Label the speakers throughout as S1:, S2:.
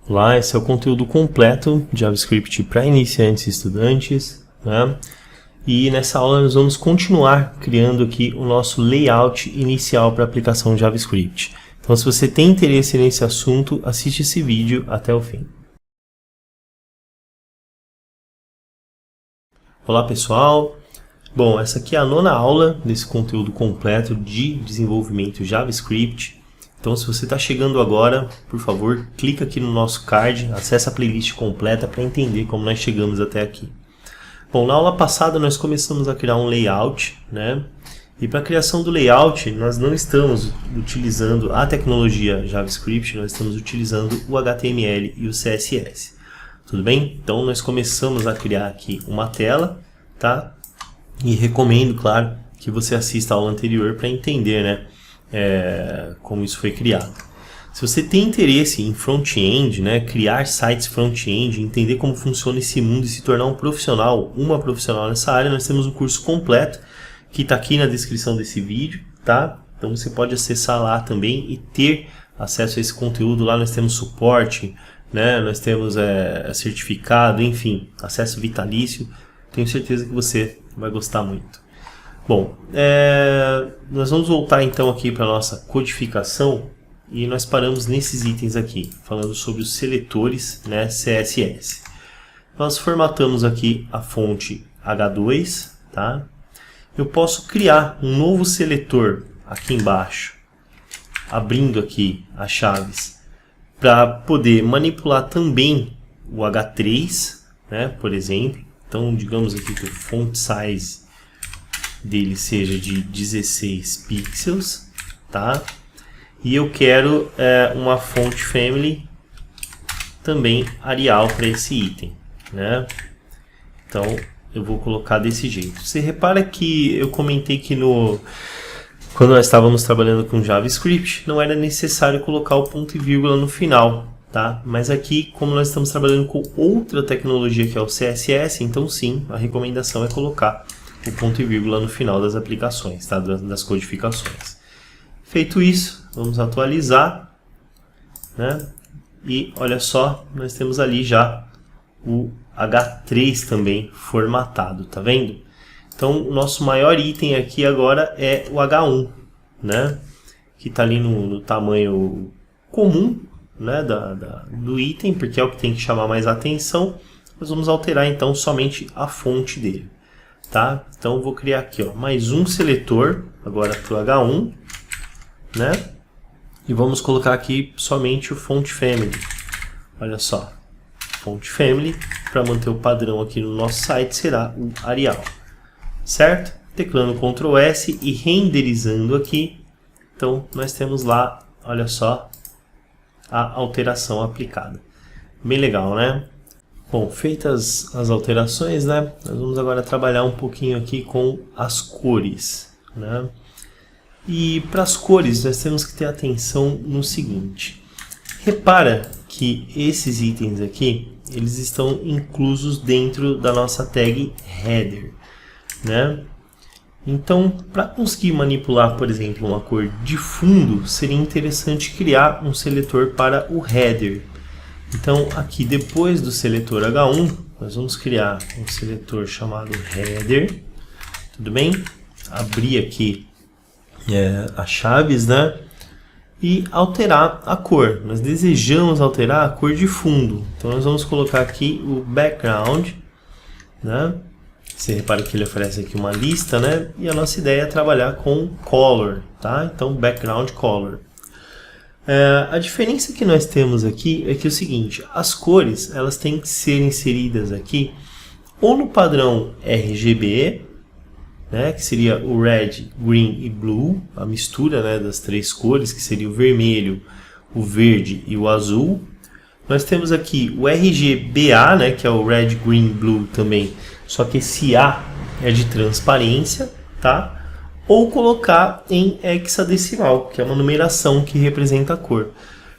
S1: Olá, esse é o conteúdo completo de JavaScript para iniciantes e estudantes, né? E nessa aula nós vamos continuar criando aqui o nosso layout inicial para a aplicação de JavaScript. Então, se você tem interesse nesse assunto, assiste esse vídeo até o fim. Olá pessoal! Bom, essa aqui é a 9ª aula desse conteúdo completo de desenvolvimento JavaScript. Então, se você está chegando agora, por favor, clica aqui no nosso card, acessa a playlist completa para entender como nós chegamos até aqui. Bom, na aula passada nós começamos a criar um layout, né? E para a criação do layout, nós não estamos utilizando a tecnologia JavaScript, nós estamos utilizando o HTML e o CSS. Tudo bem? Então, nós começamos a criar aqui uma tela, tá? E recomendo, claro, que você assista a aula anterior para entender, né? Como isso foi criado. Se você tem interesse em front-end, né, criar sites front-end, entender como funciona esse mundo e se tornar um profissional, uma profissional nessa área, nós temos um curso completo que está aqui na descrição desse vídeo, tá? Então você pode acessar lá também e ter acesso a esse conteúdo. Lá nós temos suporte, né, nós temos certificado, enfim, acesso vitalício. Tenho certeza que você vai gostar muito. Bom, nós vamos voltar então aqui para a nossa codificação e nós paramos nesses itens aqui, falando sobre os seletores, né, CSS. Nós formatamos aqui a fonte H2, tá? Eu posso criar um novo seletor aqui embaixo, abrindo aqui as chaves, para poder manipular também o H3, né, por exemplo. Então, digamos aqui que o font size dele seja de 16 pixels, tá? E eu quero uma font family também Arial para esse item, né? Então eu vou colocar desse jeito. Você repara que eu comentei que quando nós estávamos trabalhando com JavaScript não era necessário colocar o ponto e vírgula no final, tá? Mas aqui, como nós estamos trabalhando com outra tecnologia que é o CSS, então sim, a recomendação é colocar o ponto e vírgula no final das aplicações, tá? Das codificações. Feito isso, vamos atualizar, né? E olha só, nós temos ali já o H3 também formatado, tá vendo? Então, o nosso maior item aqui agora é o H1, né? Que está ali no tamanho comum, né? Do item, porque é o que tem que chamar mais atenção. Nós vamos alterar então somente a fonte dele. Tá? Então eu vou criar aqui, ó, mais um seletor agora para o H1, né? E vamos colocar aqui somente o font family. Olha só, font family, para manter o padrão aqui no nosso site, será o Arial, certo? Teclando Ctrl S e renderizando aqui, então nós temos lá, olha só, a alteração aplicada. Bem legal, né? Bom, feitas as alterações, né, nós vamos agora trabalhar um pouquinho aqui com as cores, né? E para as cores nós temos que ter atenção no seguinte. Repara que esses itens aqui, eles estão inclusos dentro da nossa tag header, né? Então, para conseguir manipular, por exemplo, uma cor de fundo, seria interessante criar um seletor para o header. Então, aqui depois do seletor H1, nós vamos criar um seletor chamado header, tudo bem? Abrir aqui as chaves, né? E alterar a cor. Nós desejamos alterar a cor de fundo. Então, nós vamos colocar aqui o background, né? Você repara que ele oferece aqui uma lista, né? E a nossa ideia é trabalhar com color, tá? Então, background color. A diferença que nós temos aqui é que é o seguinte, as cores elas têm que ser inseridas aqui ou no padrão RGB, né, que seria o red, green e blue, a mistura, né, das três cores, que seria o vermelho, o verde e o azul. Nós temos aqui o RGBA, né, que é o red, green, blue também, só que esse A é de transparência, tá? Ou colocar em hexadecimal, que é uma numeração que representa a cor.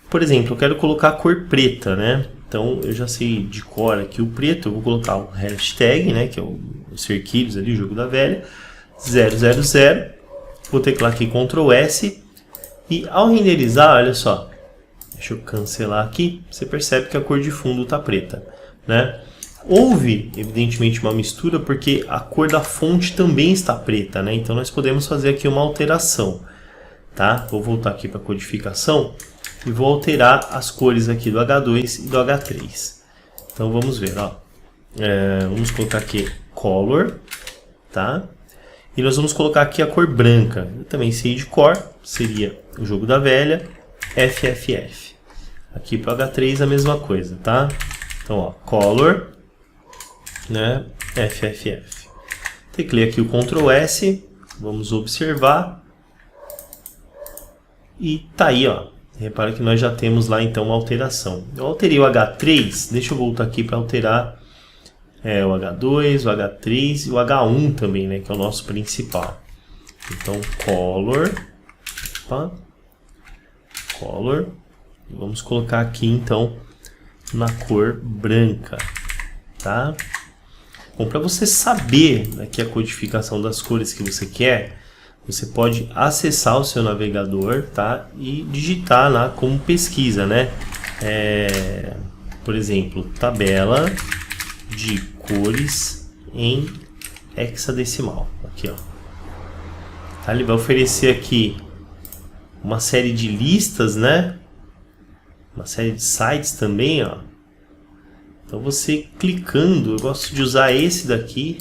S1: Por exemplo, eu quero colocar a cor preta, né? Então, eu já sei de cor aqui o preto, eu vou colocar o hashtag, né? Que é os cerquilhos ali, o jogo da velha, 000, vou teclar aqui Ctrl S, e ao renderizar, olha só, Deixa eu cancelar aqui. Você percebe que a cor de fundo está preta, né? Houve, evidentemente, uma mistura porque a cor da fonte também está preta, né? Então nós podemos fazer aqui uma alteração, tá? Vou voltar aqui para a codificação e vou alterar as cores aqui do H2 e do H3. Então vamos ver, ó. Vamos colocar aqui Color, tá? E nós vamos colocar aqui a cor branca. Eu também sei de cor, seria o jogo da velha, FFF. Aqui para o H3 a mesma coisa, tá? Então, ó, Color, né, FFF. Teclei aqui o Ctrl S, vamos observar. E tá aí, ó. Repara que nós já temos lá então uma alteração. Eu alterei o H3, deixa eu voltar aqui para alterar o H2, o H3 e o H1 também, né, que é o nosso principal. Então, Color, opa, Color, vamos colocar aqui então na cor branca, tá? Bom, para você saber aqui a codificação das cores que você quer, você pode acessar o seu navegador, tá? E digitar lá como pesquisa, né? Por exemplo, tabela de cores em hexadecimal. Aqui, ó. Tá? Ele vai oferecer aqui uma série de listas, né? Uma série de sites também, ó. Então você clicando, eu gosto de usar esse daqui,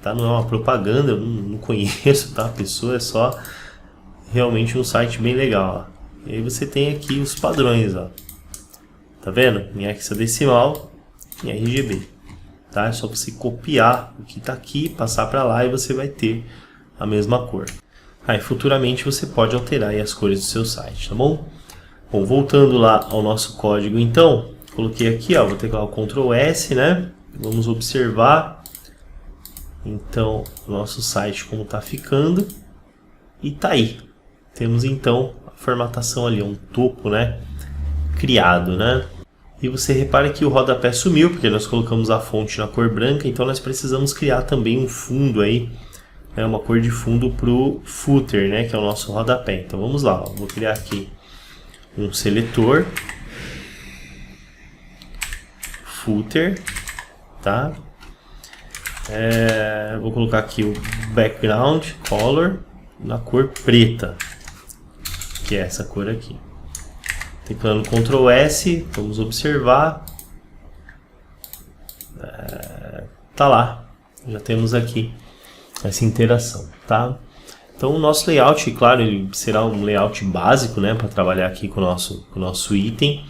S1: tá? Não é uma propaganda, eu não conheço, tá? A pessoa, é só realmente um site bem legal, ó. E aí você tem aqui os padrões, ó. Tá vendo? Em hexadecimal, em RGB, tá? É só você copiar o que tá aqui, passar para lá e você vai ter a mesma cor. Aí futuramente você pode alterar aí as cores do seu site, tá bom? Bom, voltando lá ao nosso código, então, coloquei aqui, ó, vou teclar o Ctrl S, né? Vamos observar, então, o nosso site como está ficando. E tá aí. Temos, então, a formatação ali, um topo, né? Criado, né? E você repara que o rodapé sumiu, porque nós colocamos a fonte na cor branca, então nós precisamos criar também um fundo aí, né? Uma cor de fundo para o footer, né? Que é o nosso rodapé. Então vamos lá, ó. Vou criar aqui um seletor footer, tá? Vou colocar aqui o background color na cor preta, que é essa cor aqui. Teclando Ctrl S, vamos observar. Tá lá, já temos aqui essa interação, tá? Então o nosso layout, claro, ele será um layout básico, né, para trabalhar aqui com o nosso item.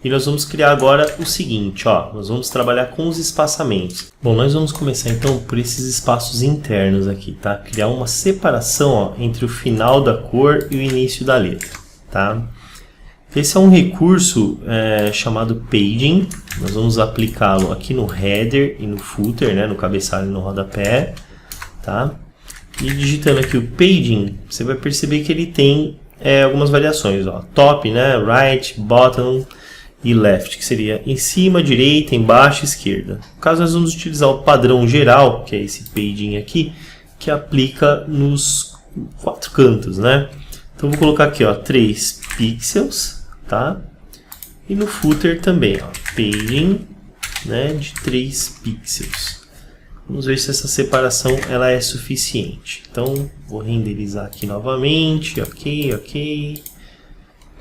S1: E nós vamos criar agora o seguinte, ó, nós vamos trabalhar com os espaçamentos. Bom, nós vamos começar então por esses espaços internos aqui, tá? Criar uma separação, ó, entre o final da cor e o início da letra, tá? Esse é um recurso chamado Paging. Nós vamos aplicá-lo aqui no header e no footer, né, no cabeçalho e no rodapé, tá? E digitando aqui o Paging, você vai perceber que ele tem algumas variações, ó, top, né, right, bottom e left, que seria em cima, direita, embaixo, esquerda. No caso, nós vamos utilizar o padrão geral, que é esse Paging aqui, que aplica nos 4 cantos, né? Então, vou colocar aqui, ó, 3 pixels, tá? E no footer também, ó, Paging, né, de 3 pixels. Vamos ver se essa separação ela é suficiente. Então, vou renderizar aqui novamente, ok.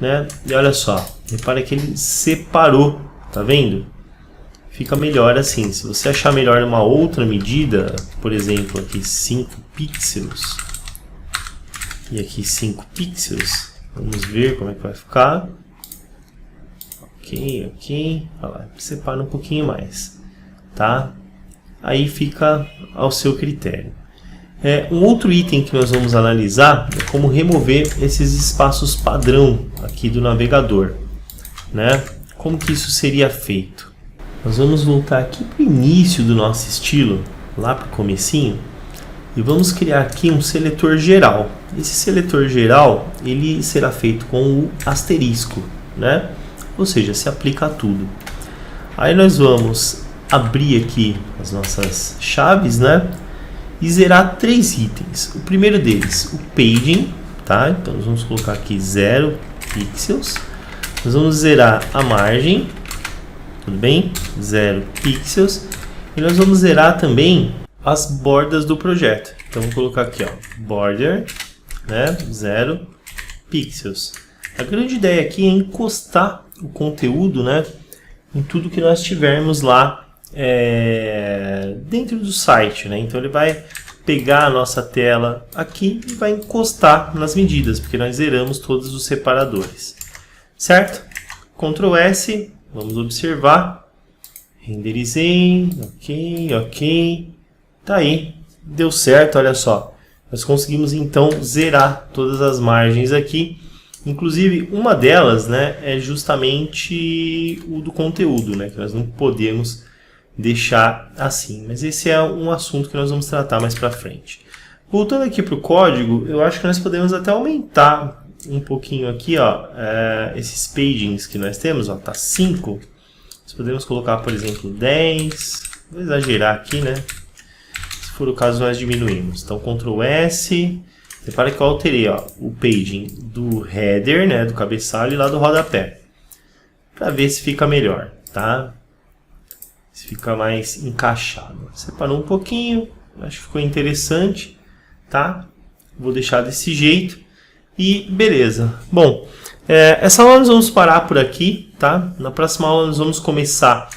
S1: Né? E olha só, repara que ele separou, tá vendo? Fica melhor assim. Se você achar melhor numa outra medida, por exemplo, aqui 5 pixels e aqui 5 pixels, vamos ver como é que vai ficar. Ok. Olha lá, separa um pouquinho mais, tá? Aí fica ao seu critério. Um outro item que nós vamos analisar é como remover esses espaços padrão aqui do navegador, né? Como que isso seria feito? Nós vamos voltar aqui para o início do nosso estilo, lá para o comecinho, e vamos criar aqui um seletor geral. Esse seletor geral ele será feito com o asterisco, né? Ou seja, se aplica a tudo. Aí nós vamos abrir aqui as nossas chaves, né? E zerar 3 itens. O primeiro deles, o Paging, tá? Então nós vamos colocar aqui 0 pixels. nós vamos zerar a margem, tudo bem? 0 pixels. E nós vamos zerar também as bordas do projeto. Então, vou colocar aqui, ó, border, né, 0 pixels. A grande ideia aqui é encostar o conteúdo, né, em tudo que nós tivermos lá dentro do site, né? Então, ele vai pegar a nossa tela aqui e vai encostar nas medidas, porque nós zeramos todos os separadores, certo? Ctrl S, vamos observar, renderizei, ok, tá aí, deu certo, olha só, nós conseguimos então zerar todas as margens aqui, inclusive uma delas, né, é justamente o do conteúdo, né, que nós não podemos deixar assim, mas esse é um assunto que nós vamos tratar mais para frente. Voltando aqui para o código, eu acho que nós podemos até aumentar um pouquinho aqui, ó, esses pagings que nós temos, ó, tá 5, nós podemos colocar, por exemplo, 10, vou exagerar aqui, né, se for o caso nós diminuímos, então Ctrl S, repara que eu alterei, ó, o paging do header, né, do cabeçalho e lá do rodapé, para ver se fica melhor, tá? Se fica mais encaixado. Separou um pouquinho, acho que ficou interessante, tá? Vou deixar desse jeito e beleza. Bom, essa aula nós vamos parar por aqui, tá? Na próxima aula nós vamos começar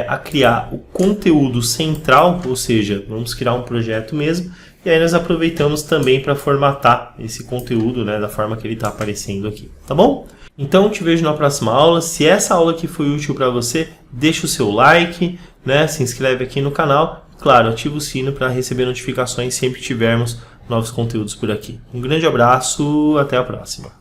S1: a criar o conteúdo central, ou seja, vamos criar um projeto mesmo, e aí nós aproveitamos também para formatar esse conteúdo, né, da forma que ele está aparecendo aqui, tá bom? Então, te vejo na próxima aula. Se essa aula aqui foi útil para você, deixa o seu like, né? Se inscreve aqui no canal. Claro, ativa o sino para receber notificações sempre que tivermos novos conteúdos por aqui. Um grande abraço, até a próxima.